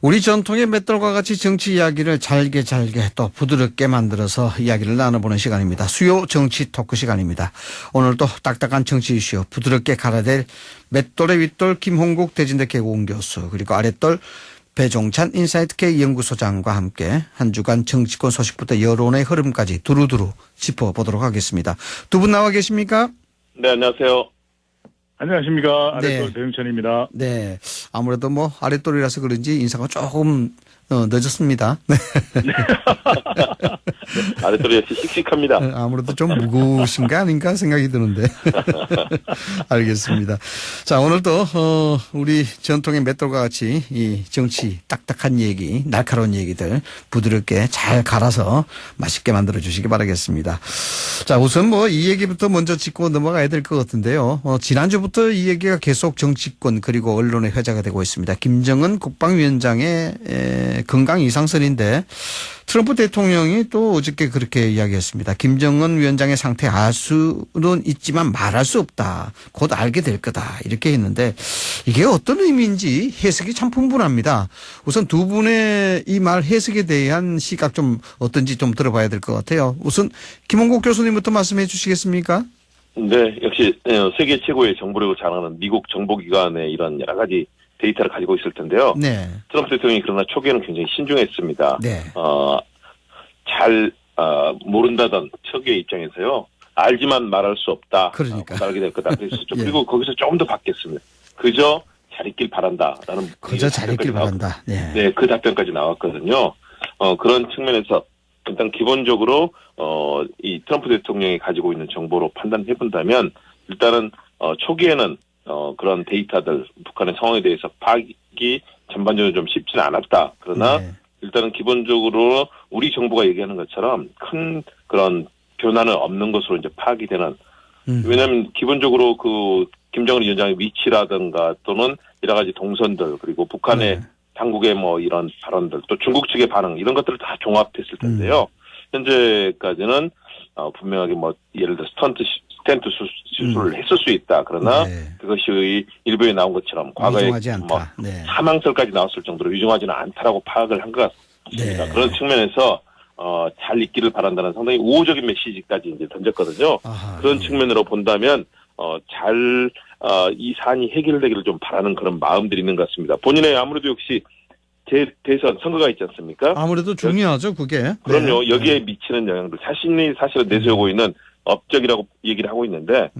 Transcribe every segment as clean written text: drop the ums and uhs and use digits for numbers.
우리 전통의 맷돌과 같이 정치 이야기를 잘게 또 부드럽게 만들어서 이야기를 나눠보는 시간입니다. 수요 정치 토크 시간입니다. 오늘도 딱딱한 정치 이슈 부드럽게 갈아댈 맷돌의 윗돌 김홍국 대진대 개공 교수, 그리고 아랫돌 배종찬 인사이트K 연구소장과 함께 한 주간 정치권 소식부터 여론의 흐름까지 두루두루 짚어보도록 하겠습니다. 두 분 나와 계십니까? 네, 안녕하세요. 안녕하십니까. 네. 아랫돌 배용천입니다. 네. 아무래도 뭐 아랫돌이라서 그런지 인사가 조금 늦었습니다. 네. 아랫돌이 역시 씩씩합니다. 아무래도 좀 무거우신 게 아닌가 생각이 드는데. 알겠습니다. 자, 오늘도 우리 전통의 맷돌과 같이 이 정치 딱딱한 얘기, 날카로운 얘기들 부드럽게 잘 갈아서 맛있게 만들어 주시기 바라겠습니다. 자, 우선 뭐 이 얘기부터 먼저 짚고 넘어가야 될 것 같은데요. 지난주부터 이 얘기가 계속 정치권 그리고 언론의 회자가 되고 있습니다. 김정은 국방위원장의 건강 이상설인데 트럼프 대통령이 또 어저께 그렇게 이야기했습니다. 김정은 위원장의 상태 알 수는 있지만 말할 수 없다. 곧 알게 될 거다. 이렇게 했는데 이게 어떤 의미인지 해석이 참 풍부합니다. 우선 두 분의 이 말 해석에 대한 시각 좀 어떤지 좀 들어봐야 될 것 같아요. 우선 김홍국 교수님부터 말씀해 주시겠습니까? 네, 역시 세계 최고의 정보력을 자랑하는 미국 정보기관의 이런 여러 가지 데이터를 가지고 있을 텐데요. 네. 트럼프 대통령이 그러나 초기에는 굉장히 신중했습니다. 네. 모른다던 초기의 입장에서요. 알지만 말할 수 없다. 그러니까. 곧 알게 될 거다. 그랬었죠. 예. 그리고 거기서 조금 더 바뀌었습니다. 그저 잘 있길 바란다라는. 그저 잘 있길 바란다. 네. 네, 그 답변까지 나왔거든요. 그런 측면에서 일단 기본적으로 이 트럼프 대통령이 가지고 있는 정보로 판단해 본다면 일단은 초기에는 그런 데이터들 북한의 상황에 대해서 파악이 전반적으로 좀 쉽지는 않았다. 그러나 네. 일단은 기본적으로 우리 정부가 얘기하는 것처럼 큰 그런 변화는 없는 것으로 이제 파악이 되는. 왜냐하면 기본적으로 그 김정은 위원장의 위치라든가 또는 여러 가지 동선들 그리고 북한의 당국의 뭐 이런 발언들 또 중국 측의 반응 이런 것들을 다 종합했을 텐데요. 현재까지는 분명하게 뭐 예를 들어 스텐트 수술을 했을 수 있다. 그러나 그것이 일부에 나온 것처럼 과거에 뭐 네. 사망설까지 나왔을 정도로 유정하지는 않다라고 파악을 한 것 같습니다. 네. 그런 측면에서 잘 있기를 바란다는 상당히 우호적인 메시지까지 이제 던졌거든요. 아하, 그런 측면으로 본다면 이 사안이 해결되기를 좀 바라는 그런 마음들이 있는 것 같습니다. 본인의 아무래도 역시 대선 선거가 있지 않습니까? 아무래도 중요하죠, 그게. 그럼요. 네. 여기에 미치는 영향들 자신이 사실은 내세우고 있는 업적이라고 얘기를 하고 있는데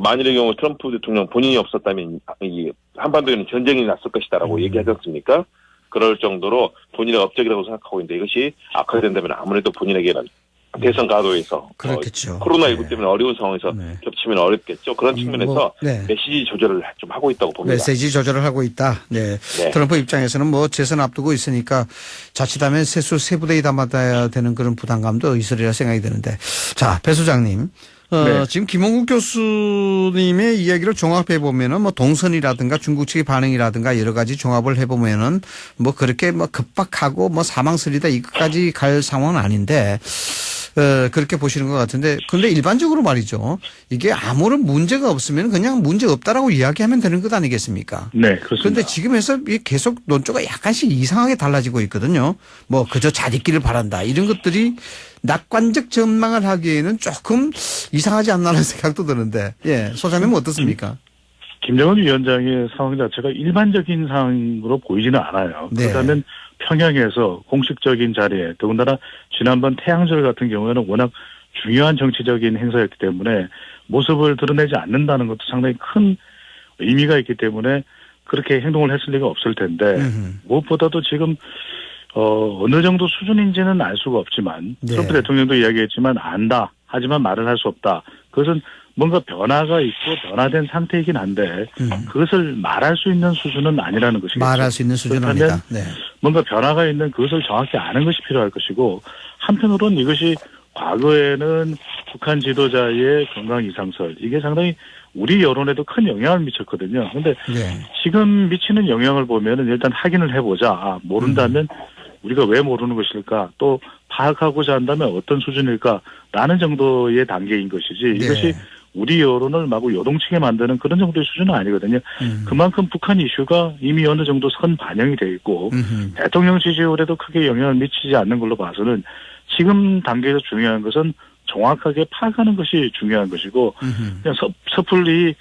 만일의 경우 트럼프 대통령 본인이 없었다면 이 한반도에는 전쟁이 났을 것이다라고 얘기하지 않습니까? 그럴 정도로 본인의 업적이라고 생각하고 있는데 이것이 악화된다면 아무래도 본인에게는 대선 가도에서 그렇겠죠. 코로나19 때문에 어려운 상황에서 겹치면 어렵겠죠. 그런 측면에서 메시지 조절을 좀 하고 있다고 봅니다. 메시지 조절을 하고 있다. 네. 네. 트럼프 입장에서는 뭐 재선 앞두고 있으니까 자칫하면 세부대에 담아야 되는 그런 부담감도 있으리라 생각이 드는데. 자, 배 소장님. 지금 김홍국 교수님의 이야기를 종합해 보면은 뭐 동선이라든가 중국 측의 반응이라든가 여러 가지 종합을 해 보면은 뭐 그렇게 뭐 급박하고 뭐 사망설이다 이것까지 갈 상황은 아닌데 그렇게 보시는 것 같은데 근데 일반적으로 말이죠. 이게 아무런 문제가 없으면 그냥 문제 없다라고 이야기하면 되는 것 아니겠습니까? 네, 그렇습니다. 그런데 지금에서 계속 논조가 약간씩 이상하게 달라지고 있거든요. 뭐 그저 잘 있기를 바란다 이런 것들이 낙관적 전망을 하기에는 조금 이상하지 않나라는 생각도 드는데, 예, 소장님은 어떻습니까? 김정은 위원장의 상황 자체가 일반적인 상황으로 보이지는 않아요. 네. 그렇다면 평양에서 공식적인 자리에 더군다나 지난번 태양절 같은 경우에는 워낙 중요한 정치적인 행사였기 때문에 모습을 드러내지 않는다는 것도 상당히 큰 의미가 있기 때문에 그렇게 행동을 했을 리가 없을 텐데 무엇보다도 지금 어느 정도 수준인지는 알 수가 없지만 트럼프 대통령도 이야기했지만 안다. 하지만 말을 할 수 없다. 그것은 뭔가 변화가 있고 변화된 상태이긴 한데 그것을 말할 수 있는 수준은 아니라는 것이겠죠. 말할 수 있는 수준은 아니다. 네. 뭔가 변화가 있는 그것을 정확히 아는 것이 필요할 것이고 한편으로는 이것이 과거에는 북한 지도자의 건강 이상설 이게 상당히 우리 여론에도 큰 영향을 미쳤거든요. 그런데 지금 미치는 영향을 보면은 일단 확인을 해보자. 모른다면 우리가 왜 모르는 것일까? 또 파악하고자 한다면 어떤 수준일까? 라는 정도의 단계인 것이지 이것이 우리 여론을 마구 요동치게 만드는 그런 정도의 수준은 아니거든요. 그만큼 북한 이슈가 이미 어느 정도 선 반영이 돼 있고 대통령 지지율에도 크게 영향을 미치지 않는 걸로 봐서는 지금 단계에서 중요한 것은 정확하게 파악하는 것이 중요한 것이고 그냥 섣불리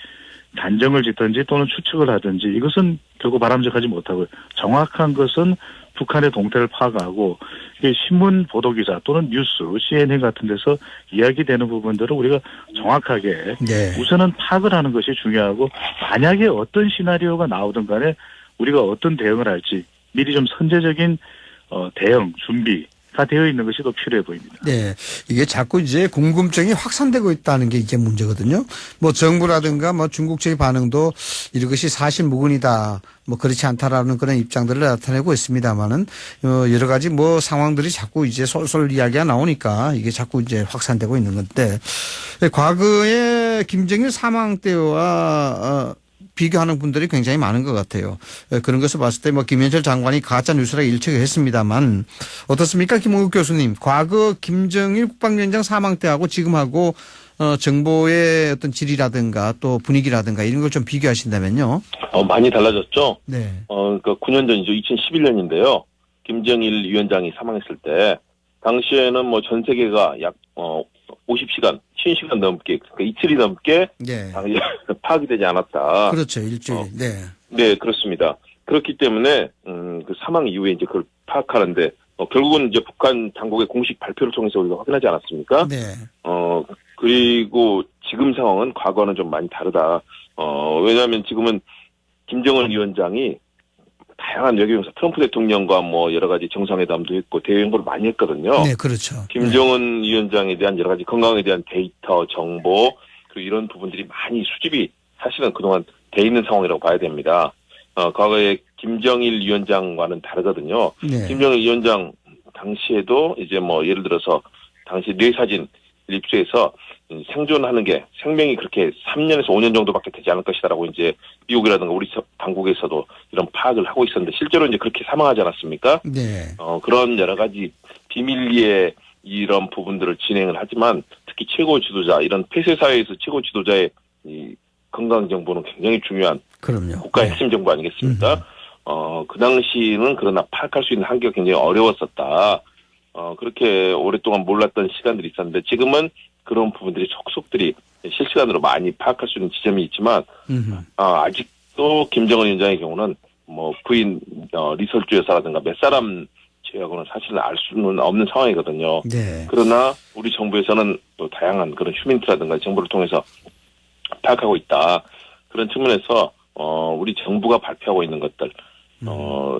단정을 짓든지 또는 추측을 하든지 이것은 결국 바람직하지 못하고 정확한 것은 북한의 동태를 파악하고 이게 신문 보도기사 또는 뉴스, CNN 같은 데서 이야기되는 부분들을 우리가 정확하게 네. 우선은 파악을 하는 것이 중요하고 만약에 어떤 시나리오가 나오든 간에 우리가 어떤 대응을 할지 미리 좀 선제적인 대응, 준비가 되어 있는 것이 더 필요해 보입니다. 네. 이게 자꾸 이제 궁금증이 확산되고 있다는 게 이게 문제거든요. 뭐 정부라든가 뭐 중국 측의 반응도 이것이 사실무근이다. 뭐 그렇지 않다라는 그런 입장들을 나타내고 있습니다만은 여러 가지 뭐 상황들이 자꾸 이제 솔솔 이야기가 나오니까 이게 자꾸 이제 확산되고 있는 건데 과거에 김정일 사망 때와 비교하는 분들이 굉장히 많은 것 같아요. 그런 것을 봤을 때 뭐 김현철 장관이 가짜 뉴스라 일축을 했습니다만 어떻습니까, 김홍국 교수님? 과거 김정일 국방위원장 사망 때하고 지금하고 정보의 어떤 질이라든가 또 분위기라든가 이런 걸 좀 비교하신다면요. 많이 달라졌죠. 네. 그러니까 9년 전이죠. 2011년인데요. 김정일 위원장이 사망했을 때 당시에는 뭐 전 세계가 약 50시간, 50시간 넘게, 그러니까 이틀이 넘게 네. 파악이 되지 않았다. 그렇죠. 일주일. 네. 네, 그렇습니다. 그렇기 때문에 그 사망 이후에 이제 그걸 파악하는데 결국은 이제 북한 당국의 공식 발표를 통해서 우리가 확인하지 않았습니까? 네. 그리고 지금 상황은 과거와는 좀 많이 다르다. 왜냐하면 지금은 김정은 위원장이 다양한 외교용사 트럼프 대통령과 뭐 여러 가지 정상회담도 했고 대외 연구를 많이 했거든요. 네, 그렇죠. 김정은 위원장에 대한 여러 가지 건강에 대한 데이터, 정보 그리고 이런 부분들이 많이 수집이 사실은 그동안 돼 있는 상황이라고 봐야 됩니다. 과거에 김정일 위원장과는 다르거든요. 네. 김정일 위원장 당시에도 이제 뭐 예를 들어서 당시 뇌사진 입수해서 생존하는 게 생명이 그렇게 3년에서 5년 정도밖에 되지 않을 것이다라고 이제 미국이라든가 우리 당국에서도 이런 파악을 하고 있었는데 실제로 이제 그렇게 사망하지 않았습니까? 네. 그런 여러 가지 비밀리에 이런 부분들을 진행을 하지만 특히 최고 지도자 이런 폐쇄 사회에서 최고 지도자의 이 건강 정보는 굉장히 중요한 그럼요. 국가의 네. 핵심 정보 아니겠습니까? 그 당시는 그러나 파악할 수 있는 한계가 굉장히 어려웠었다. 그렇게 오랫동안 몰랐던 시간들이 있었는데 지금은 그런 부분들이 속속들이 실시간으로 많이 파악할 수 있는 지점이 있지만 아직도 김정은 위원장의 경우는 뭐 부인 리설주 여사라든가 몇 사람 제하고는 사실은 알 수는 없는 상황이거든요. 네. 그러나 우리 정부에서는 또 다양한 그런 휴민트라든가 정보를 통해서 파악하고 있다. 그런 측면에서 우리 정부가 발표하고 있는 것들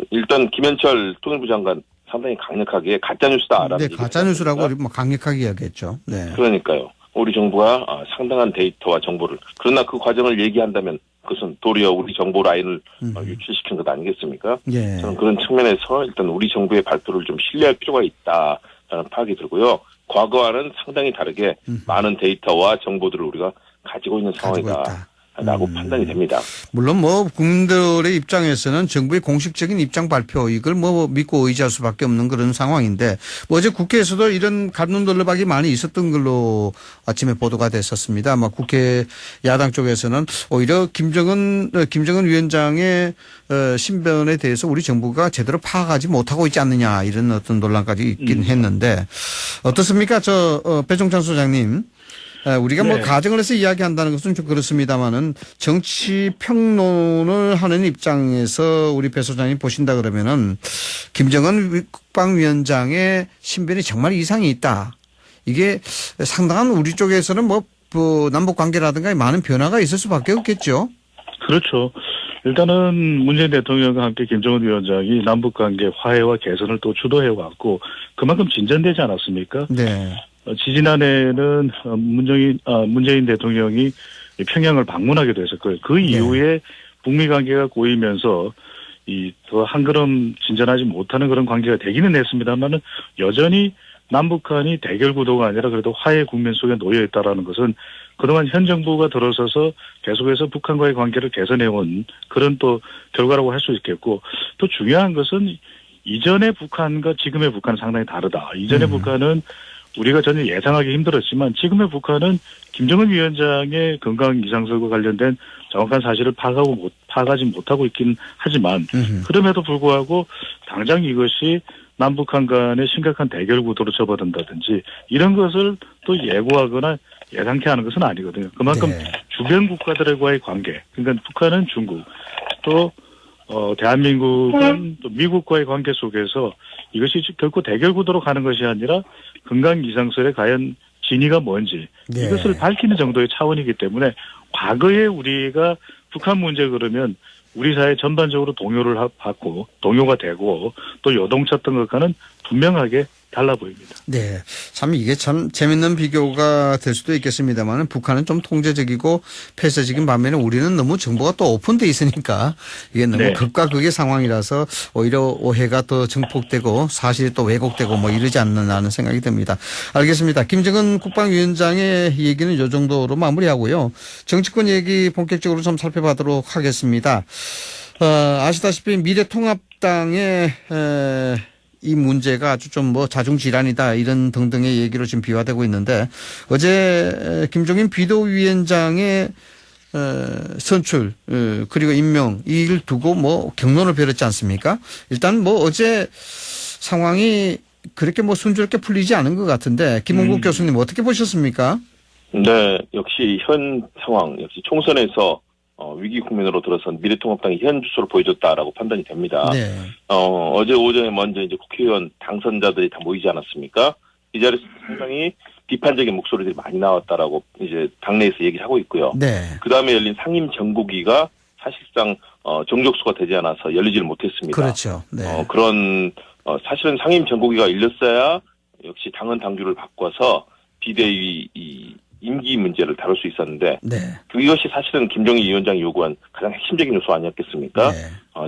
일단 김현철 통일부 장관 상당히 강력하게 가짜뉴스다라는 네, 가짜뉴스라고 뭐 강력하게 이야기했죠. 네. 그러니까요. 우리 정부가 상당한 데이터와 정보를 그러나 그 과정을 얘기한다면 그것은 도리어 우리 정보 라인을 유출시킨 것 아니겠습니까? 예. 저는 그런 측면에서 일단 우리 정부의 발표를 좀 신뢰할 필요가 있다라는 파악이 들고요. 과거와는 상당히 다르게 많은 데이터와 정보들을 우리가 가지고 있는 상황이다. 라고 판단이 됩니다. 물론 뭐 국민들의 입장에서는 정부의 공식적인 입장 발표 이걸 뭐 믿고 의지할 수밖에 없는 그런 상황인데 뭐 어제 국회에서도 이런 갑론돌레박이 많이 있었던 걸로 아침에 보도가 됐었습니다. 아마 국회 야당 쪽에서는 오히려 김정은 위원장의 신변에 대해서 우리 정부가 제대로 파악하지 못하고 있지 않느냐 이런 어떤 논란까지 있긴 했는데 어떻습니까? 배종찬 소장님. 우리가 뭐 네. 가정을 해서 이야기한다는 것은 좀 그렇습니다만은 정치 평론을 하는 입장에서 우리 배 소장님 보신다 그러면은 김정은 국방위원장의 신변이 정말 이상이 있다. 이게 상당한 우리 쪽에서는 뭐 남북 관계라든가 많은 변화가 있을 수밖에 없겠죠. 그렇죠. 일단은 문재인 대통령과 함께 김정은 위원장이 남북관계 화해와 개선을 또 주도해왔고 그만큼 진전되지 않았습니까? 네. 지지난해는 문재인 대통령이 평양을 방문하게 됐었고요. 그 이후에 북미 관계가 고이면서 더 한 걸음 진전하지 못하는 그런 관계가 되기는 했습니다만은 여전히 남북한이 대결 구도가 아니라 그래도 화해 국면 속에 놓여 있다라는 것은 그동안 현 정부가 들어서서 계속해서 북한과의 관계를 개선해온 그런 또 결과라고 할 수 있겠고 또 중요한 것은 이전의 북한과 지금의 북한은 상당히 다르다. 이전의 북한은 우리가 전혀 예상하기 힘들었지만 지금의 북한은 김정은 위원장의 건강 이상설과 관련된 정확한 사실을 파악하지 못하고 있긴 하지만 그럼에도 불구하고 당장 이것이 남북한 간의 심각한 대결 구도로 접어든다든지 이런 것을 또 예고하거나 예상케 하는 것은 아니거든요. 그만큼 네. 주변 국가들과의 관계, 그러니까 북한은 중국, 또 대한민국은 또 미국과의 관계 속에서 이것이 결코 대결 구도로 가는 것이 아니라 건강 이상설의 과연 진위가 뭔지 네. 이것을 밝히는 정도의 차원이기 때문에 과거에 우리가 북한 문제 그러면 우리 사회 전반적으로 동요를 받고 동요가 되고 또 요동쳤던 것과는 분명하게 달라 보입니다. 네. 참 이게 참 재밌는 비교가 될 수도 있겠습니다만 북한은 좀 통제적이고 폐쇄적인 반면에 우리는 너무 정보가 또 오픈돼 있으니까 이게 너무 네. 극과 극의 상황이라서 오히려 오해가 더 증폭되고 사실이 또 왜곡되고 뭐 이러지 않느냐는 생각이 듭니다. 알겠습니다. 김정은 국방위원장의 얘기는 이 정도로 마무리하고요. 정치권 얘기 본격적으로 좀 살펴보도록 하겠습니다. 아시다시피 미래통합당의 이 문제가 아주 좀 뭐 자중질환이다 이런 등등의 얘기로 지금 비화되고 있는데 어제 김종인 비대위원장의 선출 그리고 임명 이를 두고 뭐 경론을 벌였지 않습니까? 일단 뭐 어제 상황이 그렇게 뭐 순조롭게 풀리지 않은 것 같은데 김홍국 교수님 어떻게 보셨습니까? 네, 역시 현 상황, 역시 총선에서 위기 국면으로 들어선 미래통합당이 현 주소를 보여줬다라고 판단이 됩니다. 네. 어제 오전에 먼저 이제 국회의원 당선자들이 다 모이지 않았습니까? 이 자리에서 상당히 비판적인 목소리들이 많이 나왔다라고 이제 당내에서 얘기를 하고 있고요. 네. 그 다음에 열린 상임 정국위가 사실상 정족수가 되지 않아서 열리지를 못했습니다. 그렇죠. 네. 그런 사실은 상임 정국위가 열렸어야 역시 당헌 당규를 바꿔서 비대위 이 임기 문제를 다룰 수 있었는데 네. 이것이 사실은 김정일 위원장이 요구한 가장 핵심적인 요소 아니었겠습니까? 네.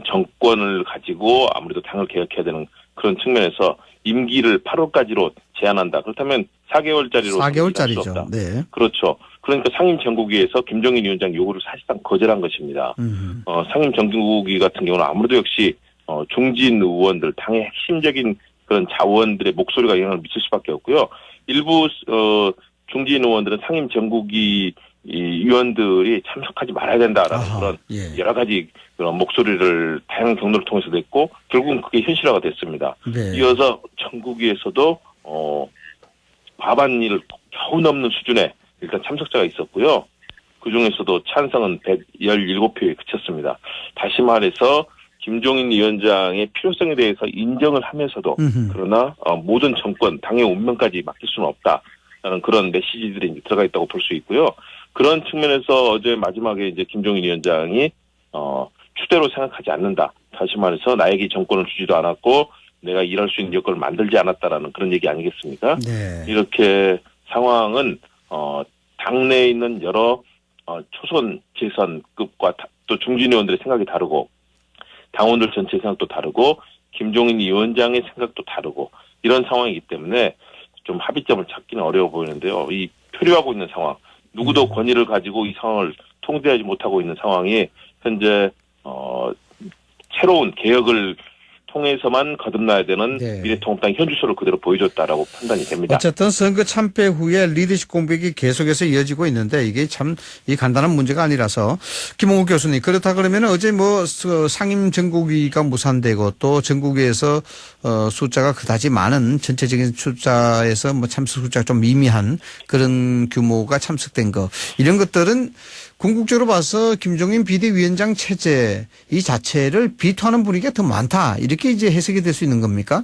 정권을 가지고 아무래도 당을 개혁해야 되는 그런 측면에서 임기를 8월까지로 제한한다. 그렇다면 4개월짜리로 4개월짜리죠. 네. 그렇죠. 그러니까 상임정국위에서 김정인 위원장 요구를 사실상 거절한 것입니다. 상임정국위 같은 경우는 아무래도 역시 중진 의원들 당의 핵심적인 그런 자원들의 목소리가 영향을 미칠 수밖에 없고요. 일부 중진 의원들은 상임 정국위 위원들이 참석하지 말아야 된다라는 그런 예. 여러 가지 그런 목소리를 다양한 경로를 통해서 냈고 결국은 그게 현실화가 됐습니다. 네. 이어서 정국위에서도 과반을 겨우 넘는 수준의 일단 참석자가 있었고요. 그중에서도 찬성은 117표에 그쳤습니다. 다시 말해서 김종인 위원장의 필요성에 대해서 인정을 하면서도 그러나 모든 정권, 당의 운명까지 맡길 수는 없다라는 그런 메시지들이 이제 들어가 있다고 볼 수 있고요. 그런 측면에서 어제 마지막에 이제 김종인 위원장이 추대로 생각하지 않는다. 다시 말해서 나에게 정권을 주지도 않았고 내가 일할 수 있는 여건을 만들지 않았다라는 그런 얘기 아니겠습니까? 네. 이렇게 상황은 당내에 있는 여러 초선 재선급과 또 중진 의원들의 생각이 다르고 당원들 전체 생각도 다르고 김종인 위원장의 생각도 다르고 이런 상황이기 때문에 좀 합의점을 찾기는 어려워 보이는데요. 이 표류하고 있는 상황, 누구도 권위를 가지고 이 상황을 통제하지 못하고 있는 상황이 현재 새로운 개혁을 통해서만 거듭나야 되는 네. 미래통합당 현 주소를 그대로 보여줬다라고 판단이 됩니다. 어쨌든 선거 참패 후에 리더십 공백이 계속해서 이어지고 있는데 이게 참 이 간단한 문제가 아니라서 김홍국 교수님 그렇다 그러면 어제 뭐 상임 전국위가 무산되고 또 전국위에서 숫자가 그다지 많은 전체적인 숫자에서 뭐 참석 숫자가 좀 미미한 그런 규모가 참석된 거 이런 것들은 궁극적으로 봐서 김종인 비대위원장 체제 이 자체를 비토하는 분위기가 더 많다 이렇게 이제 해석이 될 수 있는 겁니까?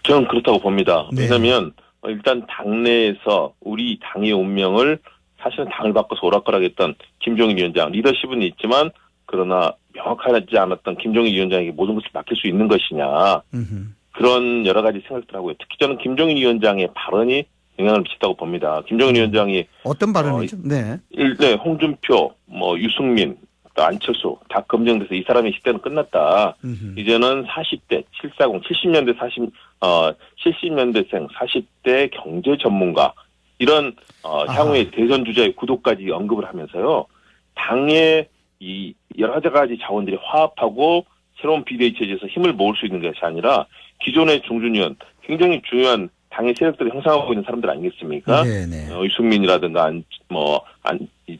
저는 그렇다고 봅니다. 네. 왜냐하면 일단 당내에서 우리 당의 운명을 사실은 당을 바꿔서 오락가락했던 김종인 위원장 리더십은 있지만 그러나 명확하지 않았던 김종인 위원장에게 모든 것을 맡길 수 있는 것이냐 그런 여러 가지 생각들 하고요. 특히 저는 김종인 위원장의 발언이 영향을 미쳤다고 봅니다. 김종인 위원장이 어떤 발언이죠? 네. 홍준표, 유승민, 또 안철수 다 검증돼서 이 사람의 시대는 끝났다. 이제는 40대, 70년대 70년대생 40대 경제 전문가 이런 향후의 대선 주자의 구도까지 언급을 하면서요. 당의 이 여러 가지 자원들이 화합하고 새로운 비대위 체제에서 힘을 모을 수 있는 것이 아니라 기존의 중준위원 굉장히 중요한 당의 세력들을 형성하고 있는 사람들 아니겠습니까? 네네. 유승민이라든가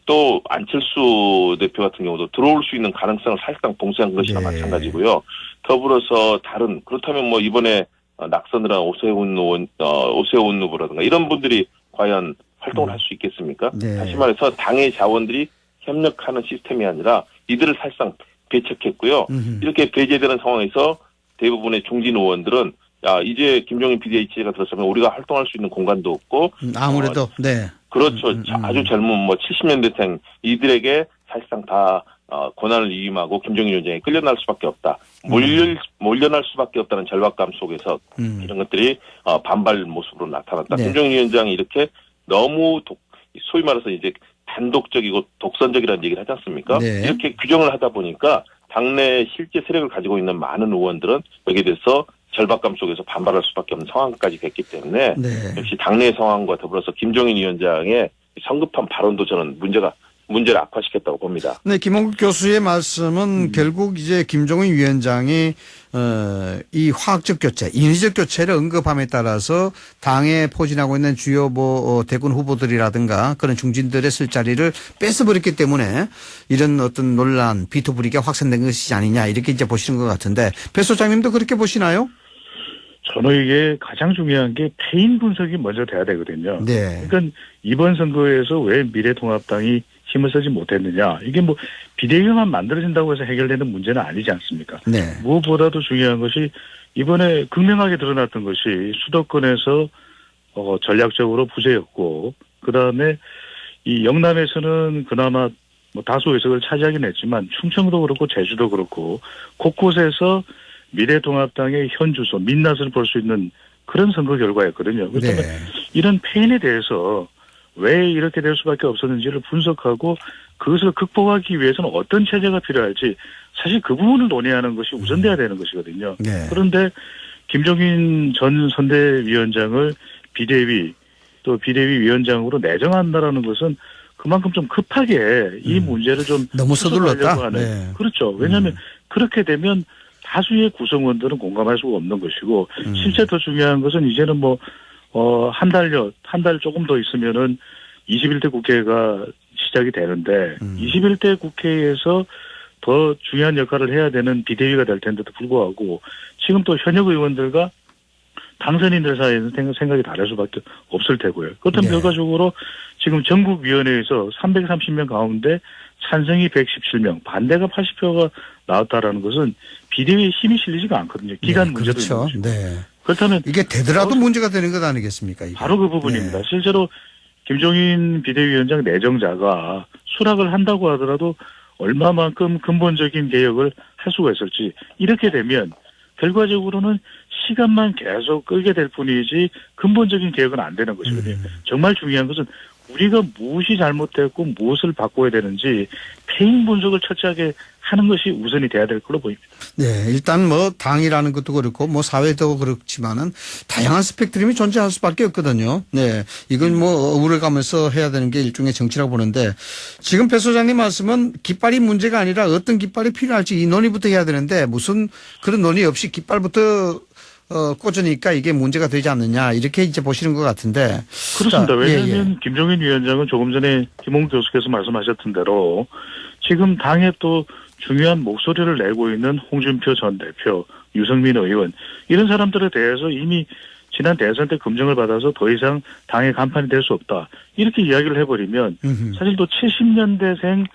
또 안철수 대표 같은 경우도 들어올 수 있는 가능성을 사실상 봉쇄한 것이나 네. 마찬가지고요. 더불어서 그렇다면 뭐 이번에 낙선을 한 오세훈 후보라든가 이런 분들이 과연 활동을 할 수 있겠습니까? 네. 다시 말해서 당의 자원들이 협력하는 시스템이 아니라 이들을 사실상 배척했고요. 이렇게 배제되는 상황에서 대부분의 중진 의원들은 이제 김종인 비대위체제가 들어서면 우리가 활동할 수 있는 공간도 없고 아무래도 네. 그렇죠. 아주 젊은 70년대생 이들에게 사실상 다 권한을 위임하고 김종인 위원장에 끌려날 수밖에 없다. 몰려날 수밖에 없다는 절박감 속에서 이런 것들이 반발 모습으로 나타났다. 네. 김종인 위원장이 이렇게 너무 소위 말해서 이제 단독적이고 독선적이라는 얘기를 하지 않습니까? 네. 이렇게 규정을 하다 보니까 당내 실제 세력을 가지고 있는 많은 의원들은 여기에 대해서 절박감 속에서 반발할 수밖에 없는 상황까지 됐기 때문에 네. 역시 당내 상황과 더불어서 김종인 위원장의 성급한 발언도 저는 문제를 악화시켰다고 봅니다. 네, 김홍국 교수의 말씀은 결국 이제 김종인 위원장이 이 화학적 교체, 인위적 교체를 언급함에 따라서 당에 포진하고 있는 주요 대권 후보들이라든가 그런 중진들의 쓸 자리를 뺏어버렸기 때문에 이런 어떤 논란, 비토부리가 확산된 것이지 아니냐 이렇게 이제 보시는 것 같은데 배 소장님도 그렇게 보시나요? 저는 이게 가장 중요한 게 패인 분석이 먼저 돼야 되거든요. 네. 그러니까 이번 선거에서 왜 미래통합당이 힘을 쓰지 못했느냐. 이게 뭐 비대위만 만들어진다고 해서 해결되는 문제는 아니지 않습니까? 네. 무엇보다도 중요한 것이 이번에 극명하게 드러났던 것이 수도권에서 전략적으로 부재였고 그다음에 이 영남에서는 그나마 뭐 다수 의석을 차지하긴 했지만 충청도 그렇고 제주도 그렇고 곳곳에서 미래통합당의 현주소, 민낯을 볼 수 있는 그런 선거 결과였거든요. 그렇다면 네. 이런 패인에 대해서 왜 이렇게 될 수밖에 없었는지를 분석하고 그것을 극복하기 위해서는 어떤 체제가 필요할지 사실 그 부분을 논의하는 것이 우선돼야 되는 것이거든요. 네. 그런데 김종인 전 선대위원장을 비대위 또 비대위 위원장으로 내정한다라는 것은 그만큼 좀 급하게 이 문제를 좀 너무 서둘렀다. 해소하려고 하는. 네. 그렇죠. 왜냐하면 그렇게 되면 다수의 구성원들은 공감할 수가 없는 것이고 실제 더 중요한 것은 이제는 한 달 조금 더 있으면은 21대 국회가 시작이 되는데 21대 국회에서 더 중요한 역할을 해야 되는 비대위가 될 텐데도 불구하고 지금 또 현역 의원들과 당선인들 사이에는 생각이 다를 수밖에 없을 테고요. 그렇다면 네. 결과적으로 지금 전국위원회에서 330명 가운데 찬성이 117명, 반대가 80표가 나왔다라는 것은 비대위에 힘이 실리지가 않거든요. 기간 네, 문제도 그렇죠. 있는 것이고. 네. 그렇다면 이게 되더라도 문제가 되는 것 아니겠습니까? 이게. 바로 그 부분입니다. 네. 실제로 김종인 비대위원장 내정자가 수락을 한다고 하더라도 얼마만큼 근본적인 개혁을 할 수가 있을지 이렇게 되면 결과적으로는 시간만 계속 끌게 될 뿐이지 근본적인 개혁은 안 되는 것이거든요. 정말 중요한 것은 우리가 무엇이 잘못됐고 무엇을 바꿔야 되는지 패인 분석을 철저하게 하는 것이 우선이 돼야 될 걸로 보입니다. 네, 일단 당이라는 것도 그렇고 사회도 그렇지만은 다양한 스펙트럼이 존재할 수밖에 없거든요. 네, 이건 어울려 가면서 해야 되는 게 일종의 정치라고 보는데 지금 배 소장님 말씀은 깃발이 문제가 아니라 어떤 깃발이 필요할지 이 논의부터 해야 되는데 무슨 그런 논의 없이 깃발부터 꽂으니까 이게 문제가 되지 않느냐 이렇게 이제 보시는 것 같은데 그렇습니다. 자, 왜냐하면 김종인 위원장은 조금 전에 김홍 교수께서 말씀하셨던 대로 지금 당에 또 중요한 목소리를 내고 있는 홍준표 전 대표, 유승민 의원 이런 사람들에 대해서 이미 지난 대선 때 검증을 받아서 더 이상 당의 간판이 될 수 없다. 이렇게 이야기를 해버리면 사실 또 70년대생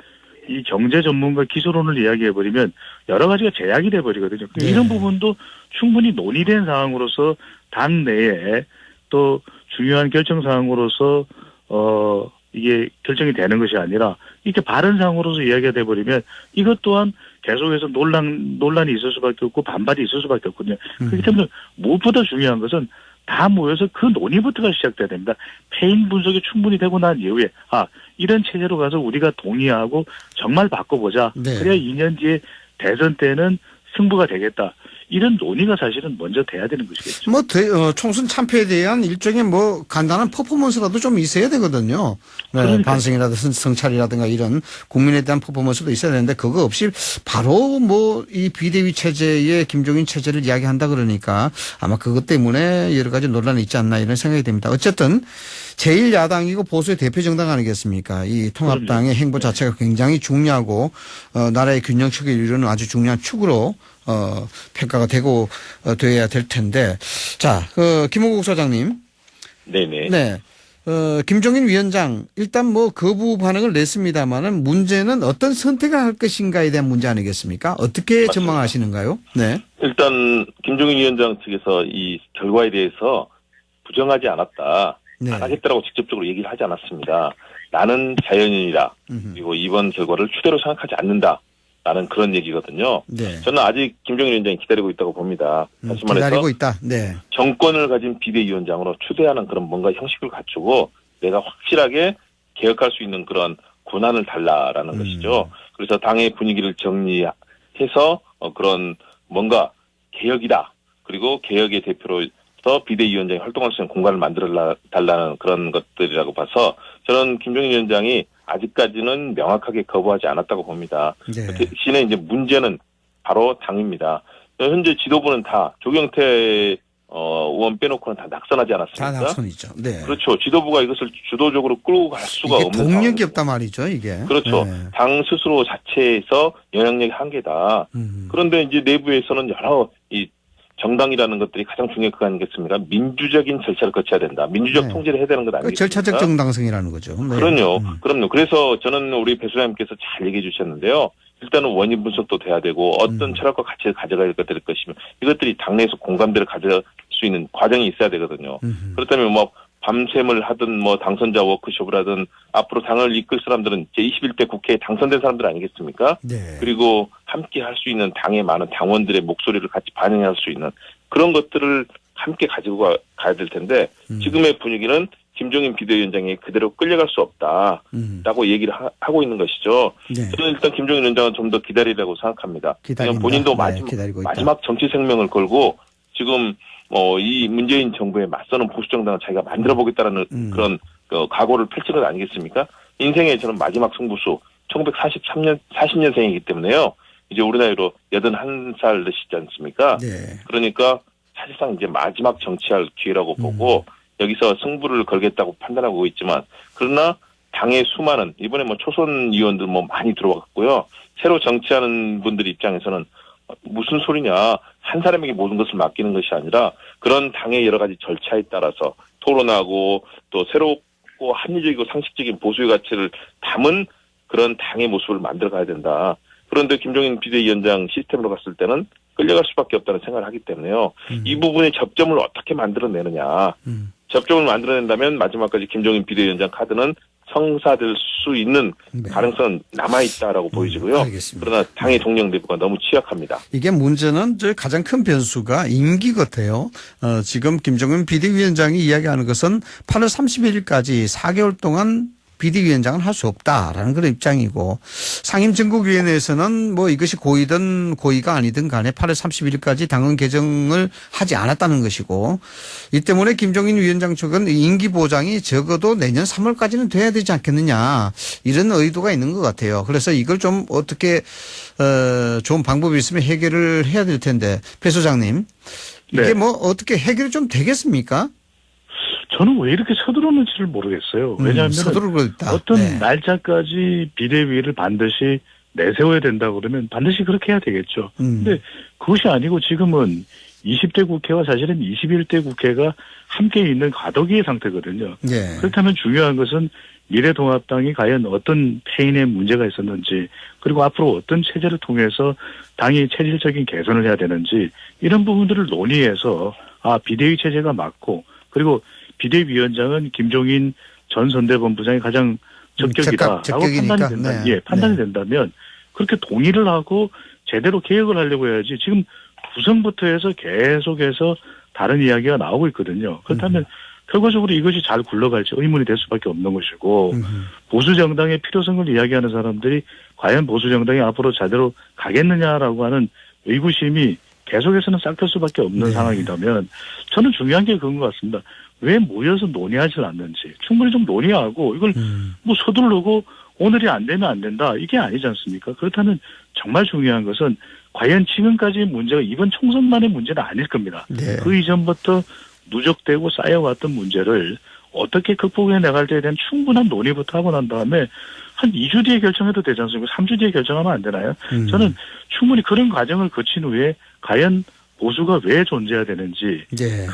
이 경제 전문가 기술론을 이야기해버리면 여러 가지가 제약이 돼버리거든요. 네. 이런 부분도 충분히 논의된 사항으로서 당 내에 또 중요한 결정 사항으로서 이게 결정이 되는 것이 아니라 이렇게 바른 사항으로서 이야기가 돼버리면 이것 또한 계속해서 논란이 있을 수밖에 없고 반발이 있을 수밖에 없거든요. 그렇기 때문에 무엇보다 중요한 것은 다 모여서 그 논의부터가 시작돼야 됩니다. 패인 분석이 충분히 되고 난 이후에 이런 체제로 가서 우리가 동의하고 정말 바꿔보자. 네. 그래야 2년 뒤에 대선 때는 승부가 되겠다. 이런 논의가 사실은 먼저 돼야 되는 것이겠죠. 뭐 총선 참패에 대한 일종의 뭐 간단한 퍼포먼스라도 좀 있어야 되거든요. 네, 반성이라든가 성찰이라든가 이런 국민에 대한 퍼포먼스도 있어야 되는데 그거 없이 바로 뭐 이 비대위 체제의 김종인 체제를 이야기한다 그러니까 아마 그것 때문에 여러 가지 논란이 있지 않나 이런 생각이 듭니다. 어쨌든 제1야당이고 보수의 대표 정당 아니겠습니까? 이 통합당의 행보 자체가 굉장히 중요하고 나라의 균형축을 이루는 아주 중요한 축으로 평가가 되고 돼야 될 텐데 자, 김호국 소장님. 네네. 네. 김종인 위원장 일단 뭐 거부 반응을 냈습니다만은 문제는 어떤 선택을 할 것인가에 대한 문제 아니겠습니까? 어떻게 맞습니다. 전망하시는가요? 네. 일단 김종인 위원장 측에서 이 결과에 대해서 부정하지 않았다. 네. 안 하겠다라고 직접적으로 얘기를 하지 않았습니다. 나는 자연인이다. 그리고 이번 결과를 추대로 생각하지 않는다. 라는 그런 얘기거든요. 네. 저는 아직 김종인 위원장이 기다리고 있다고 봅니다. 다시 말해서 기다리고 있다. 네. 정권을 가진 비대위원장으로 추대하는 그런 뭔가 형식을 갖추고 내가 확실하게 개혁할 수 있는 그런 권한을 달라라는 것이죠. 그래서 당의 분위기를 정리해서 그런 뭔가 개혁이다. 그리고 개혁의 대표로서 비대위원장이 활동할 수 있는 공간을 만들어 달라는 그런 것들이라고 봐서 저는 김종인 위원장이 아직까지는 명확하게 거부하지 않았다고 봅니다. 네. 대신에 이제 문제는 바로 당입니다. 현재 지도부는 다 조경태 의원 빼놓고는 다 낙선하지 않았습니까? 다 낙선이죠. 네. 그렇죠. 지도부가 이것을 주도적으로 끌고 갈 수가 이게 없는 동력이 상황이죠. 없단 말이죠, 이게. 그렇죠. 네. 당 스스로 자체에서 영향력이 한계다. 그런데 이제 내부에서는 여러 이 정당이라는 것들이 가장 중요한 거 아니겠습니까? 민주적인 절차를 거쳐야 된다. 민주적 네. 통제를 해야 되는 것 아니겠습니까? 절차적 정당성이라는 거죠. 네. 그럼요. 그래서 저는 우리 배 소장님께서 잘 얘기해 주셨는데요. 일단은 원인 분석도 돼야 되고 어떤 철학과 가치를 가져가야 될 것이며 이것들이 당내에서 공감대를 가질 수 있는 과정이 있어야 되거든요. 그렇다면 뭐 밤샘을 하든 뭐 당선자 워크숍을 하든 앞으로 당을 이끌 사람들은 제21대 국회에 당선된 사람들 아니겠습니까? 네. 그리고 함께 할 수 있는 당의 많은 당원들의 목소리를 같이 반영할 수 있는 그런 것들을 함께 가지고 가야 될 텐데 지금의 분위기는 김종인 비대위원장이 그대로 끌려갈 수 없다라고 얘기를 하고 있는 것이죠. 네. 저는 일단 김종인 위원장은 좀 더 기다리라고 생각합니다. 기다린다. 본인도 네, 기다리고 있다. 마지막 정치 생명을 걸고 지금 이 문재인 정부에 맞서는 보수 정당을 자기가 만들어 보겠다라는 그런 각오를 펼친 것 아니겠습니까? 인생의 저는 마지막 승부수 40년생이기 때문에요. 이제 우리 나이로 81살 되시지 않습니까? 네. 그러니까 사실상 이제 마지막 정치할 기회라고 보고 여기서 승부를 걸겠다고 판단하고 있지만 그러나 당의 수많은 이번에 뭐 초선 의원들 뭐 많이 들어왔고요. 새로 정치하는 분들 입장에서는 무슨 소리냐. 한 사람에게 모든 것을 맡기는 것이 아니라 그런 당의 여러 가지 절차에 따라서 토론하고 또 새롭고 합리적이고 상식적인 보수의 가치를 담은 그런 당의 모습을 만들어 가야 된다. 그런데 김종인 비대위원장 시스템으로 갔을 때는 끌려갈 수밖에 없다는 생각을 하기 때문에요. 이 부분의 접점을 어떻게 만들어내느냐. 접점을 만들어낸다면 마지막까지 김종인 비대위원장 카드는 성사될 수 있는 가능성은 남아있다라고 보이지고요. 알겠습니다. 그러나 당의 동력 내부가 너무 취약합니다. 이게 문제는 가장 큰 변수가 임기 같아요. 지금 김종인 비대위원장이 이야기하는 것은 8월 31일까지 4개월 동안 비대위원장은 할 수 없다라는 그런 입장이고 상임전국위원회에서는 뭐 이것이 고의든 고의가 아니든 간에 8월 31일까지 당헌 개정을 하지 않았다는 것이고 이 때문에 김종인 위원장 측은 임기 보장이 적어도 내년 3월까지는 돼야 되지 않겠느냐 이런 의도가 있는 것 같아요. 그래서 이걸 좀 어떻게 좋은 방법이 있으면 해결을 해야 될 텐데 배 소장님 이게 네. 뭐 어떻게 해결이 좀 되겠습니까? 저는 왜 이렇게 서두르는지를 모르겠어요. 왜냐하면 서두르고 있다. 어떤 네. 날짜까지 비대위를 반드시 내세워야 된다 그러면 반드시 그렇게 해야 되겠죠. 근데 그것이 아니고 지금은 20대 국회와 사실은 21대 국회가 함께 있는 과도기의 상태거든요. 네. 그렇다면 중요한 것은 미래통합당이 과연 어떤 패인의 문제가 있었는지 그리고 앞으로 어떤 체제를 통해서 당이 체질적인 개선을 해야 되는지 이런 부분들을 논의해서 비대위 체제가 맞고 그리고 비대위원장은 김종인 전 선대본부장이 가장 적격이다라고 판단이 된다면 그렇게 동의를 하고 제대로 개혁을 하려고 해야지 지금 구성부터 해서 계속해서 다른 이야기가 나오고 있거든요. 그렇다면 결과적으로 이것이 잘 굴러갈지 의문이 될 수밖에 없는 것이고 보수정당의 필요성을 이야기하는 사람들이 과연 보수정당이 앞으로 제대로 가겠느냐라고 하는 의구심이 계속해서는 싹틀 수밖에 없는 네. 상황이라면 저는 중요한 게 그런 것 같습니다. 왜 모여서 논의하지 않는지 충분히 좀 논의하고 이걸 뭐 서두르고 오늘이 안 되면 안 된다 이게 아니지 않습니까? 그렇다면 정말 중요한 것은 과연 지금까지의 문제가 이번 총선만의 문제는 아닐 겁니다. 네. 그 이전부터 누적되고 쌓여왔던 문제를 어떻게 극복해 나갈 때에 대한 충분한 논의부터 하고 난 다음에 한 2주 뒤에 결정해도 되지 않습니까? 3주 뒤에 결정하면 안 되나요? 저는 충분히 그런 과정을 거친 후에 과연 보수가 왜 존재해야 되는지 네.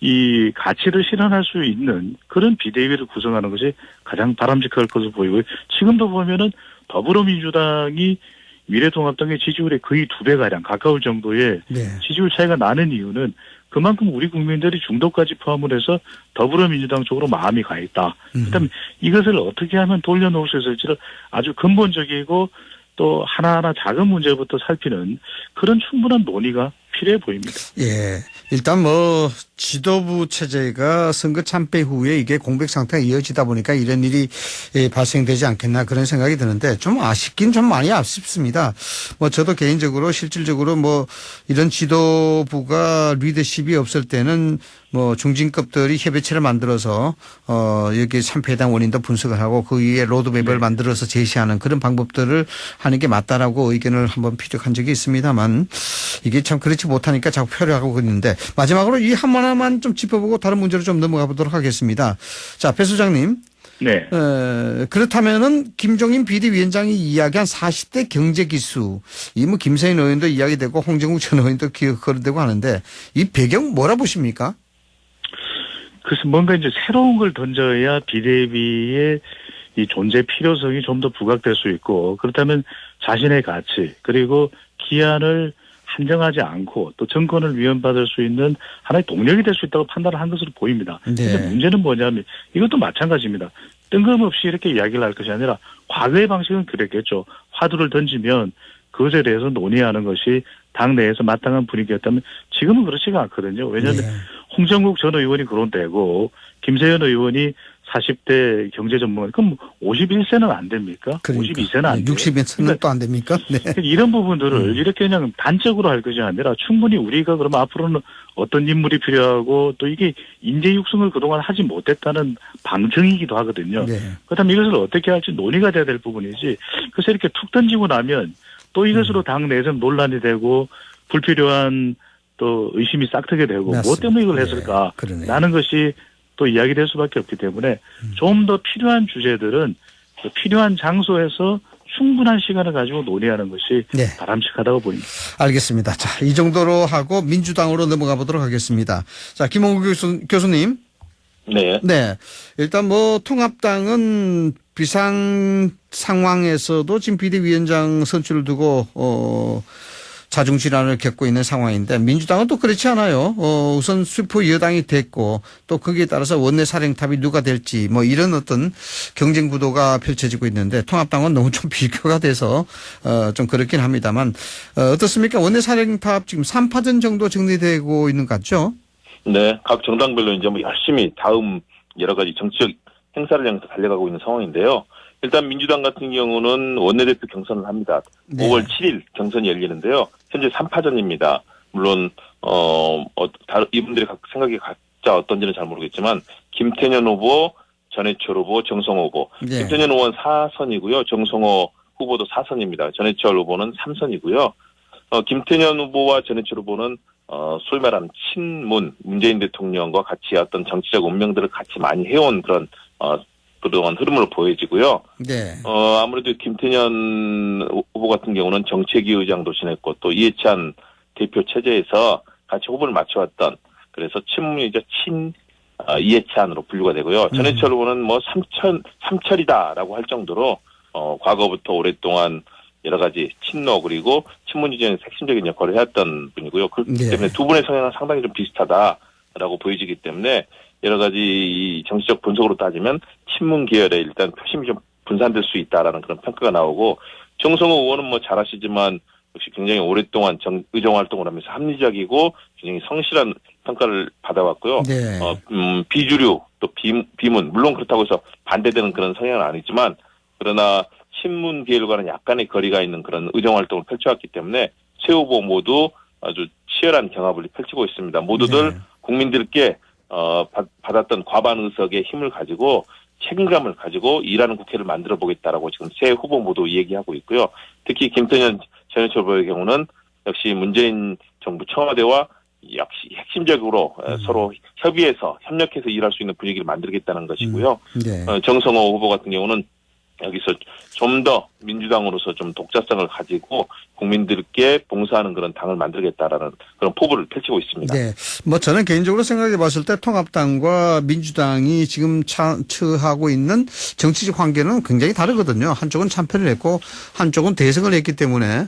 이 가치를 실현할 수 있는 그런 비대위를 구성하는 것이 가장 바람직할 것으로 보이고요. 지금도 보면은 더불어민주당이 미래통합당의 지지율의 거의 2배가량 가까울 정도의 네. 지지율 차이가 나는 이유는 그만큼 우리 국민들이 중도까지 포함을 해서 더불어민주당 쪽으로 마음이 가 있다. 그다음에 이것을 어떻게 하면 돌려놓을 수 있을지를 아주 근본적이고 또 하나하나 작은 문제부터 살피는 그런 충분한 논의가 필요해 보입니다. 예. 일단 뭐 지도부 체제가 선거 참패 후에 이게 공백 상태가 이어지다 보니까 이런 일이 발생되지 않겠나 그런 생각이 드는데 좀 아쉽긴 좀 많이 아쉽습니다. 뭐 저도 개인적으로 실질적으로 뭐 이런 지도부가 리더십이 없을 때는 뭐 중진급들이 협의체를 만들어서 여기 참패에 대한 원인도 분석을 하고 그 위에 로드맵을 만들어서 제시하는 그런 방법들을 하는 게 맞다라고 의견을 한번 피력한 적이 있습니다만 이게 참 그렇지 못하니까 자꾸 표류하고 있는데 마지막으로 이 하나만 좀 짚어보고 다른 문제로 좀 넘어가 보도록 하겠습니다. 자, 배 소장님. 네. 그렇다면은 김종인 비대위원장이 이야기한 40대 경제기수, 이 뭐 김세인 의원도 이야기되고 홍정욱 전 의원도 거론되고 하는데 이 배경 뭐라 보십니까? 그래서 뭔가 이제 새로운 걸 던져야 비대위의 이 존재 필요성이 좀 더 부각될 수 있고 그렇다면 자신의 가치 그리고 기한을 한정하지 않고 또 정권을 위헌받을 수 있는 하나의 동력이 될 수 있다고 판단을 한 것으로 보입니다. 그런데 네. 문제는 뭐냐면 이것도 마찬가지입니다. 뜬금없이 이렇게 이야기를 할 것이 아니라 과거의 방식은 그랬겠죠. 화두를 던지면 그것에 대해서 논의하는 것이 당내에서 마땅한 분위기였다면 지금은 그렇지가 않거든요. 왜냐하면 네. 홍정국 전 의원이 거론되고 김세현 의원이 40대 경제 전문가 그럼 51세는 안 됩니까? 그러니까. 52세는 안 돼요. 60세는 또 안 됩니까? 네. 이런 부분들을 이렇게 그냥 단적으로 할 것이 아니라 충분히 우리가 그러면 앞으로는 어떤 인물이 필요하고 또 이게 인재 육성을 그동안 하지 못했다는 방증이기도 하거든요. 네. 그렇다면 이것을 어떻게 할지 논의가 돼야 될 부분이지 그래서 이렇게 툭 던지고 나면 또 이것으로 당 내에서 논란이 되고 불필요한 또 의심이 싹트게 되고 맞습니다. 뭐 때문에 이걸 했을까 그러네요. 라는 것이 또 이야기될 수밖에 없기 때문에 좀 더 필요한 주제들은 그 필요한 장소에서 충분한 시간을 가지고 논의하는 것이 네. 바람직하다고 보입니다. 알겠습니다. 자, 이 정도로 하고 민주당으로 넘어가 보도록 하겠습니다. 자, 김홍국 교수님. 네. 네. 일단 뭐 통합당은 비상 상황에서도 지금 비대위원장 선출을 두고 자중질환을 겪고 있는 상황인데 민주당은 또 그렇지 않아요. 우선 수포 여당이 됐고 또 거기에 따라서 원내 사령탑이 누가 될지 뭐 이런 어떤 경쟁 구도가 펼쳐지고 있는데 통합당은 너무 좀 비교가 돼서 좀 그렇긴 합니다만 어떻습니까? 원내 사령탑 지금 3파전 정도 정리되고 있는 것 같죠? 네. 각 정당별로 이제 뭐 열심히 다음 여러 가지 정치적 행사를 향해서 달려가고 있는 상황인데요. 일단 민주당 같은 경우는 원내대표 경선을 합니다. 네. 5월 7일 경선이 열리는데요. 현재 3파전입니다. 물론 이분들의 각 생각이 각자 어떤지는 잘 모르겠지만 김태년 후보, 전해철 후보, 정성호 후보. 네. 김태년 후보는 4선이고요. 정성호 후보도 4선입니다. 전해철 후보는 3선이고요. 김태년 후보와 전해철 후보는 소위 말하는 친문 문재인 대통령과 같이 어떤 정치적 운명들을 같이 많이 해온 그런 흐름으로 보여지고요. 네. 아무래도 김태년 후보 같은 경우는 정책위 의장도 지냈고 또 이해찬 대표 체제에서 같이 후보를 맞춰왔던 그래서 친문이자 이해찬으로 분류가 되고요. 전해철 후보는 뭐 삼철이다라고 할 정도로 과거부터 오랫동안 여러 가지 친노 그리고 친문지정에서 핵심적인 역할을 해왔던 분이고요. 그렇기 때문에 두 분의 성향은 상당히 좀 비슷하다라고 보여지기 때문에 여러 가지 이 정치적 분석으로 따지면 친문 계열에 일단 표심이 좀 분산될 수 있다라는 그런 평가가 나오고 정성호 의원은 뭐 잘 아시지만 역시 굉장히 오랫동안 의정 활동을 하면서 합리적이고 굉장히 성실한 평가를 받아왔고요. 네. 비주류 또 비문 물론 그렇다고 해서 반대되는 그런 성향은 아니지만 그러나 친문 계열과는 약간의 거리가 있는 그런 의정 활동을 펼쳐왔기 때문에 세 후보 모두 아주 치열한 경합을 펼치고 있습니다. 모두들 국민들께 받았던 과반 의석의 힘을 가지고 책임감을 가지고 일하는 국회를 만들어 보겠다라고 지금 세 후보 모두 얘기하고 있고요. 특히 김태년 전현철 후보의 경우는 역시 문재인 정부 청와대와 역시 핵심적으로 서로 협의해서 협력해서 일할 수 있는 분위기를 만들겠다는 것이고요. 정성호 후보 같은 경우는 여기서 좀 더 민주당으로서 좀 독자성을 가지고 국민들께 봉사하는 그런 당을 만들겠다라는 그런 포부를 펼치고 있습니다. 네. 뭐 저는 개인적으로 생각해 봤을 때 통합당과 민주당이 지금 처하고 있는 정치적 관계는 굉장히 다르거든요. 한쪽은 참패를 했고 한쪽은 대승을 했기 때문에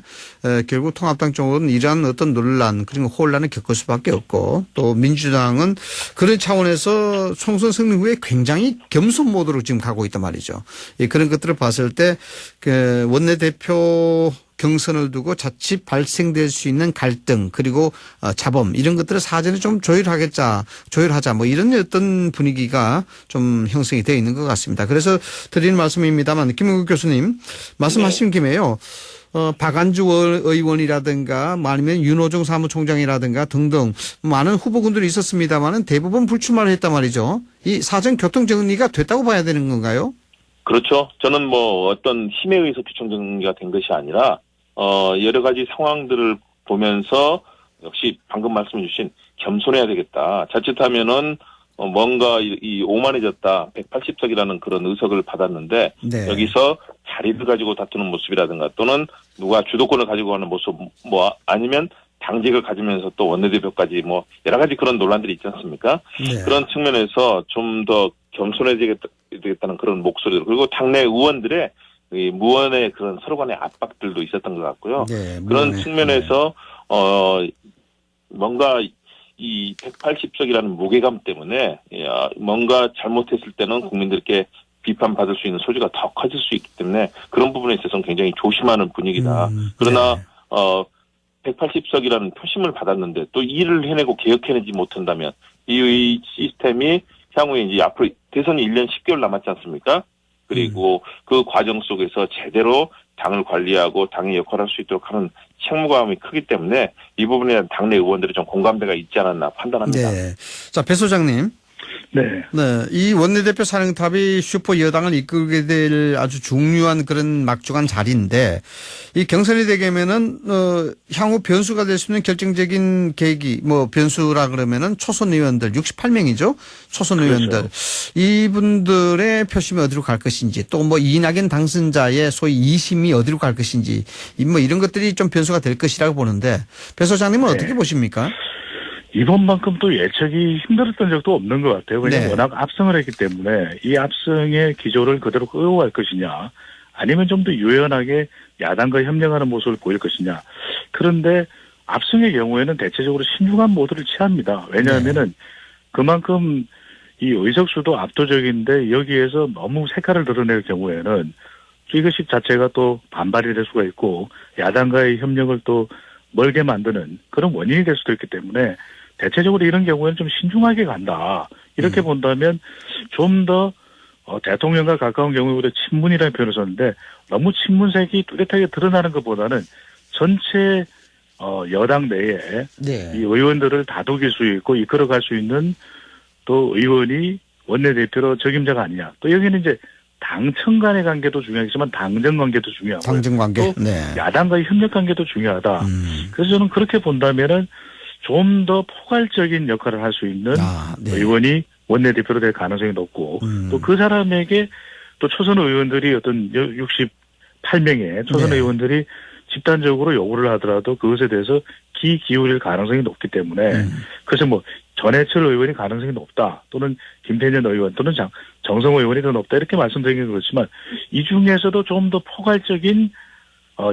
결국 통합당 쪽은 이러한 어떤 논란 그리고 혼란을 겪을 수밖에 없고 또 민주당은 그런 차원에서 총선 승리 후에 굉장히 겸손 모드로 지금 가고 있단 말이죠. 그런 것들을 봤을 때 원내대표 경선을 두고 자칫 발생될 수 있는 갈등 그리고 자범 이런 것들을 사전에 좀 조율하자 뭐 이런 어떤 분위기가 좀 형성이 되어 있는 것 같습니다. 그래서 드리는 말씀입니다만 김은국 교수님 말씀하신 김에요. 박안주 의원이라든가 아니면 윤호중 사무총장이라든가 등등 많은 후보군들이 있었습니다만은 대부분 불출마를 했단 말이죠. 이 사전 교통 정리가 됐다고 봐야 되는 건가요? 그렇죠. 저는 뭐 어떤 힘에 의해서 교통 정리가 된 것이 아니라 여러 가지 상황들을 보면서 역시 방금 말씀해 주신 겸손해야 되겠다. 자칫하면은 뭔가 이 오만해졌다. 180석이라는 그런 의석을 받았는데 여기서 자리를 가지고 다투는 모습이라든가 또는 누가 주도권을 가지고 가는 모습 뭐 아니면 당직을 가지면서 또 원내대표까지 뭐 여러 가지 그런 논란들이 있지 않습니까? 그런 측면에서 좀 더 겸손해야 되겠다는 그런 목소리들 그리고 당내 의원들의 이 무언의 그런 서로 간의 압박들도 있었던 것 같고요. 그런 측면에서 뭔가 이 180석이라는 무게감 때문에 뭔가 잘못했을 때는 국민들께 비판받을 수 있는 소지가 더 커질 수 있기 때문에 그런 부분에 있어서는 굉장히 조심하는 분위기다. 그러나 180석이라는 표심을 받았는데 또 일을 해내고 개혁해내지 못한다면 이 시스템이 향후에 이제 앞으로 대선이 1년 10개월 남았지 않습니까? 그리고 그 과정 속에서 제대로 당을 관리하고 당의 역할을 할 수 있도록 하는 책무감이 크기 때문에 이 부분에 대한 당내 의원들이 좀 공감대가 있지 않았나 판단합니다. 네. 자, 배 소장님. 네. 이 원내대표 사령탑이 슈퍼 여당을 이끌게 될 아주 중요한 그런 막중한 자리인데 이 경선이 되게면은 향후 변수가 될 수 있는 결정적인 계기 뭐 변수라 그러면은 초선 의원들 68명이죠. 초선 의원들 그렇죠. 이분들의 표심이 어디로 갈 것인지 또 뭐 이낙연 당선자의 소위 2심이 어디로 갈 것인지 뭐 이런 것들이 좀 변수가 될 것이라고 보는데 배 소장님은 어떻게 보십니까? 이번만큼 또 예측이 힘들었던 적도 없는 것 같아요. 왜냐하면 워낙 압승을 했기 때문에 이 압승의 기조를 그대로 끌고 갈 것이냐 아니면 좀 더 유연하게 야당과 협력하는 모습을 보일 것이냐. 그런데 압승의 경우에는 대체적으로 신중한 모드를 취합니다. 왜냐하면은 그만큼 이 의석수도 압도적인데 여기에서 너무 색깔을 드러낼 경우에는 이것이 자체가 또 반발이 될 수가 있고 야당과의 협력을 또 멀게 만드는 그런 원인이 될 수도 있기 때문에 대체적으로 이런 경우에는 좀 신중하게 간다. 이렇게 본다면 좀 더 대통령과 가까운 경우에 우리가 친문이라는 표현을 썼는데 너무 친문색이 뚜렷하게 드러나는 것보다는 전체 여당 내에 이 의원들을 다독일 수 있고 이끌어갈 수 있는 또 의원이 원내대표로 적임자가 아니냐. 또 여기는 이제 당청 간의 관계도 중요하지만 당정 관계도 중요하고 당정 관계. 또 야당과의 협력 관계도 중요하다. 그래서 저는 그렇게 본다면은 좀 더 포괄적인 역할을 할 수 있는 의원이 원내대표로 될 가능성이 높고 또 그 사람에게 또 초선 의원들이 어떤 68명의 초선 의원들이 집단적으로 요구를 하더라도 그것에 대해서 귀 기울일 가능성이 높기 때문에 그래서 뭐 전해철 의원이 가능성이 높다 또는 김태년 의원 또는 정성호 의원이 더 높다 이렇게 말씀드리는 건 그렇지만 이 중에서도 좀 더 포괄적인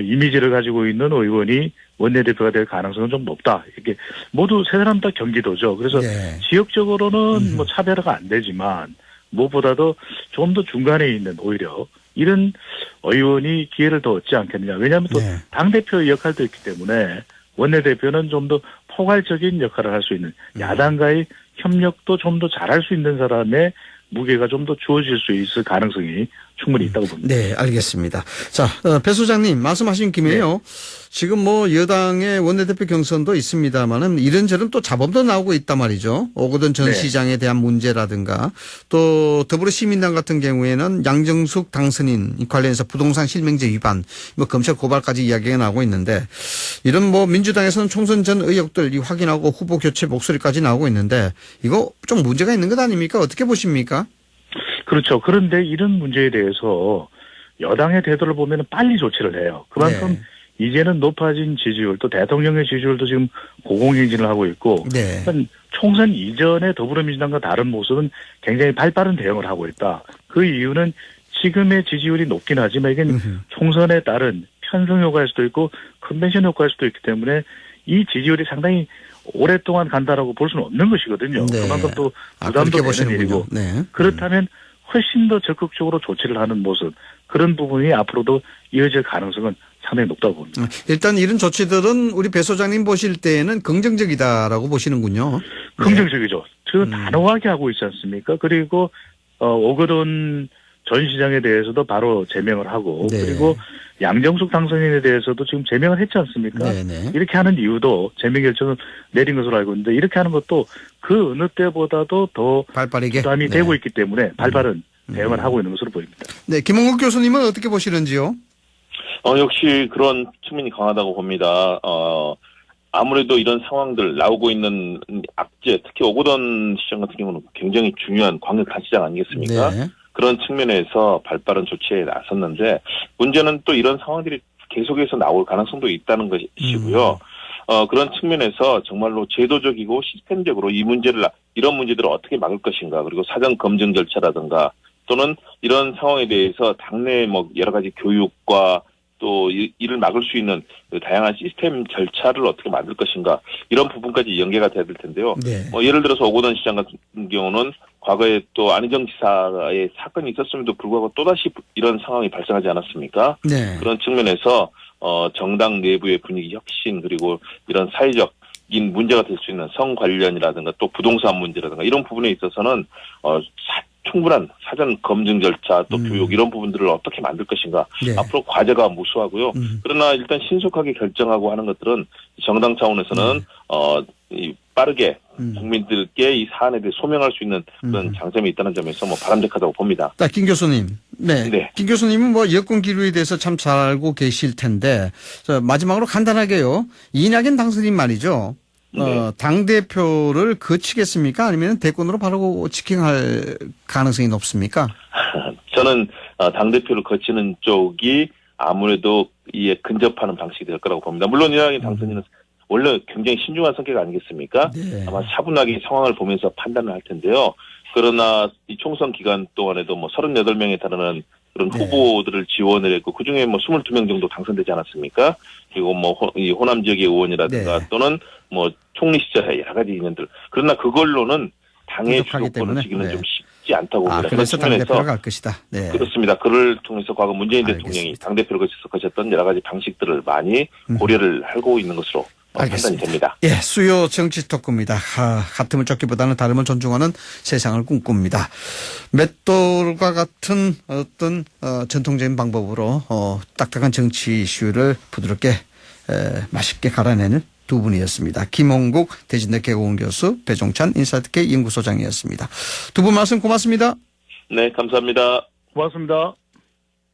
이미지를 가지고 있는 의원이 원내대표가 될 가능성은 좀 높다. 이렇게 모두 세 사람 다 경기도죠. 그래서 지역적으로는 뭐 차별화가 안 되지만 무엇보다도 좀 더 중간에 있는 오히려 이런 의원이 기회를 더 얻지 않겠느냐. 왜냐하면 또 당대표의 역할도 있기 때문에 원내대표는 좀 더 포괄적인 역할을 할 수 있는 야당과의 협력도 좀 더 잘할 수 있는 사람의 무게가 좀 더 주어질 수 있을 가능성이 충분히 있다고 봅니다. 네, 알겠습니다. 자, 배 소장님 말씀하신 김에요. 지금 뭐 여당의 원내대표 경선도 있습니다만은 이런저런 또 잡음도 나오고 있단 말이죠. 오거돈 전 네. 시장에 대한 문제라든가 또 더불어시민당 같은 경우에는 양정숙 당선인 관련해서 부동산 실명제 위반, 뭐 검찰 고발까지 이야기가 나오고 있는데 이런 뭐 민주당에서는 총선 전 의혹들 확인하고 후보 교체 목소리까지 나오고 있는데 이거 좀 문제가 있는 것 아닙니까? 어떻게 보십니까? 그렇죠. 그런데 이런 문제에 대해서 여당의 태도를 보면 빨리 조치를 해요. 그만큼 이제는 높아진 지지율 또 대통령의 지지율도 지금 고공행진을 하고 있고 네. 그러니까 총선 이전에 더불어민주당과 다른 모습은 굉장히 발빠른 대응을 하고 있다. 그 이유는 지금의 지지율이 높긴 하지만 이게 총선에 따른 편성 효과일 수도 있고 컨벤션 효과일 수도 있기 때문에 이 지지율이 상당히 오랫동안 간다라고 볼 수는 없는 것이거든요. 네. 그만큼 또 그렇게 부담도 되는 보시는군요. 일이고 네. 그렇다면 훨씬 더 적극적으로 조치를 하는 모습 그런 부분이 앞으로도 이어질 가능성은 상당히 높다고 봅니다. 일단 이런 조치들은 우리 배 소장님 보실 때는 긍정적이다라고 보시는군요. 긍정적이죠. 저는 단호하게 하고 있지 않습니까? 그리고 오거돈 전 시장에 대해서도 바로 제명을 하고 네. 그리고 양정숙 당선인에 대해서도 지금 제명을 했지 않습니까? 네네. 이렇게 하는 이유도 제명 결정을 내린 것으로 알고 있는데 이렇게 하는 것도 그 어느 때보다도 더 발빠르게 부담이 네. 되고 있기 때문에 발빠른 대응을 하고 있는 것으로 보입니다. 네, 김홍국 교수님은 어떻게 보시는지요? 역시 그런 측면이 강하다고 봅니다. 아무래도 이런 상황들 나오고 있는 악재, 특히 오거돈 시장 같은 경우는 굉장히 중요한 광역한 시장 아니겠습니까? 네. 그런 측면에서 발빠른 조치에 나섰는데 문제는 또 이런 상황들이 계속해서 나올 가능성도 있다는 것이고요. 그런 측면에서 정말로 제도적이고 시스템적으로 이런 문제들을 어떻게 막을 것인가, 그리고 사전 검증 절차라든가 또는 이런 상황에 대해서 당내 뭐 여러 가지 교육과 또 이를 막을 수 있는 다양한 시스템 절차를 어떻게 만들 것인가, 이런 부분까지 연계가 돼야 될 텐데요. 네. 예를 들어서 오거돈 시장 같은 경우는 과거에 또 안희정 지사의 사건이 있었음에도 불구하고 또다시 이런 상황이 발생하지 않았습니까? 네. 그런 측면에서 정당 내부의 분위기 혁신, 그리고 이런 사회적인 문제가 될 수 있는 성 관련이라든가 또 부동산 문제라든가 이런 부분에 있어서는 충분한 사전 검증 절차 또 교육 이런 부분들을 어떻게 만들 것인가. 네. 앞으로 과제가 무수하고요. 그러나 일단 신속하게 결정하고 하는 것들은 정당 차원에서는 빠르게 국민들께 이 사안에 대해 소명할 수 있는 그런 장점이 있다는 점에서 뭐 바람직하다고 봅니다. 자, 김 교수님. 네. 네. 김 교수님은 뭐 여권 기류에 대해서 참 잘 알고 계실 텐데, 마지막으로 간단하게요. 이낙연 당선인 말이죠. 네. 당대표를 거치겠습니까? 아니면 대권으로 바로 직행할 가능성이 높습니까? 저는 당대표를 거치는 쪽이 아무래도 이에 근접하는 방식이 될 거라고 봅니다. 물론 이낙연 당선인은 원래 굉장히 신중한 성격 아니겠습니까? 네. 아마 차분하게 상황을 보면서 판단을 할 텐데요. 그러나 이 총선 기간 동안에도 뭐 38명에 달하는 그런 네. 후보들을 지원을 했고 그중에 뭐 22명 정도 당선되지 않았습니까? 그리고 뭐 이 호남 지역의 의원이라든가 네. 또는 뭐 총리 시절의 여러 가지 인연들. 그러나 그걸로는 당의 부족하기 주도권을 때문에. 지기는 네. 좀 쉽지 않다고 봅니다. 그래서 그런 측면에서 당대표로 갈 것이다. 네. 그렇습니다. 그를 통해서 과거 문재인 대통령이 알겠습니다. 당대표를 거쳤던 여러 가지 방식들을 많이 고려를 하고 있는 것으로 판단이 알겠습니다. 됩니다. 예, 수요 정치 토크입니다. 같음을 쫓기보다는 다름을 존중하는 세상을 꿈꿉니다. 맷돌과 같은 어떤 전통적인 방법으로 딱딱한 정치 이슈를 부드럽게 맛있게 갈아내는 두 분이었습니다. 김홍국 대진대 개공원 교수, 배종찬 인사이트K 연구소장이었습니다. 두 분 말씀 고맙습니다. 네, 감사합니다. 고맙습니다.